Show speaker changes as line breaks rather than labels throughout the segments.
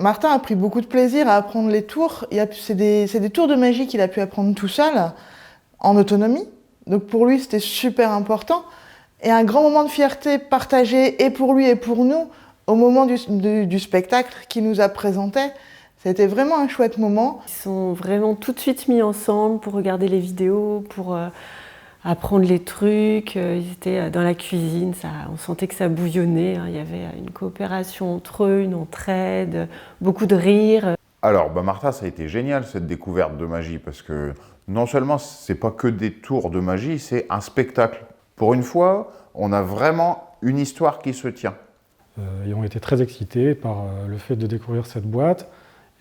Martin a pris beaucoup de plaisir à apprendre les tours. C'est des tours de magie qu'il a pu apprendre tout seul, en autonomie. Donc pour lui, c'était super important. Et un grand moment de fierté partagé, et pour lui et pour nous, au moment du spectacle qu'il nous a présenté. C'était vraiment un chouette moment.
Ils sont vraiment tout de suite mis ensemble pour regarder les vidéos, pour apprendre les trucs. Ils étaient dans la cuisine, on sentait que ça bouillonnait. Il y avait une coopération entre eux, une entraide, beaucoup de rire.
Alors, Martha, ça a été génial cette découverte de magie parce que non seulement c'est pas que des tours de magie, c'est un spectacle. Pour une fois, on a vraiment une histoire qui se tient.
Ils ont été très excités par le fait de découvrir cette boîte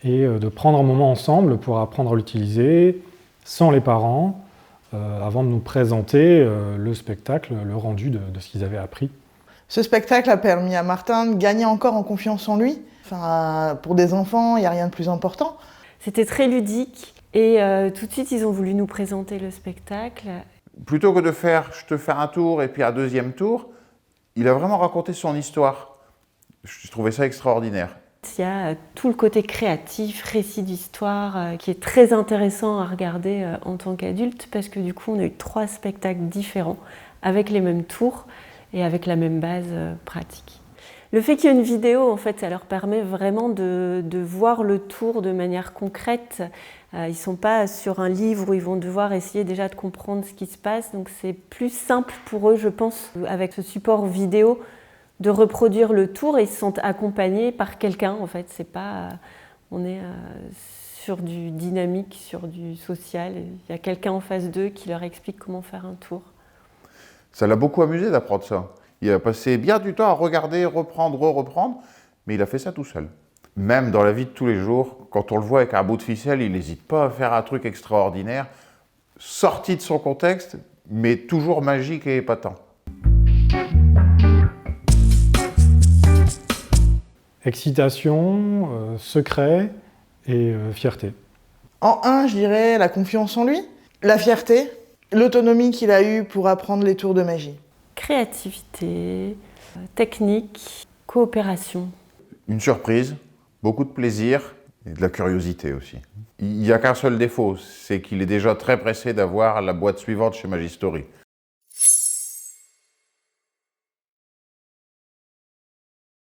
et de prendre un moment ensemble pour apprendre à l'utiliser sans les parents, avant de nous présenter le spectacle, le rendu de ce qu'ils avaient appris.
Ce spectacle a permis à Martin de gagner encore en confiance en lui. Enfin, pour des enfants, il n'y a rien de plus important.
C'était très ludique et tout de suite, ils ont voulu nous présenter le spectacle.
Plutôt que de faire « je te fais un tour » et puis un deuxième tour, il a vraiment raconté son histoire. Je trouvais ça extraordinaire.
Il y a tout le côté créatif, récit d'histoire, qui est très intéressant à regarder en tant qu'adulte parce que du coup, on a eu 3 spectacles différents avec les mêmes tours et avec la même base pratique. Le fait qu'il y ait une vidéo, en fait, ça leur permet vraiment de voir le tour de manière concrète. Ils ne sont pas sur un livre où ils vont devoir essayer déjà de comprendre ce qui se passe. Donc c'est plus simple pour eux, je pense, avec ce support vidéo, de reproduire le tour et ils se sentent accompagnés par quelqu'un. En fait, c'est pas, on est sur du dynamique, sur du social. Il y a quelqu'un en face d'eux qui leur explique comment faire un tour.
Ça l'a beaucoup amusé d'apprendre ça. Il a passé bien du temps à regarder, reprendre, reprendre, mais il a fait ça tout seul. Même dans la vie de tous les jours, quand on le voit avec un bout de ficelle, il n'hésite pas à faire un truc extraordinaire, sorti de son contexte, mais toujours magique et épatant.
Excitation, secret et fierté.
En un, je dirais la confiance en lui, la fierté, l'autonomie qu'il a eue pour apprendre les tours de magie.
Créativité, technique, coopération.
Une surprise, beaucoup de plaisir et de la curiosité aussi. Il n'y a qu'un seul défaut, c'est qu'il est déjà très pressé d'avoir la boîte suivante chez Magistory.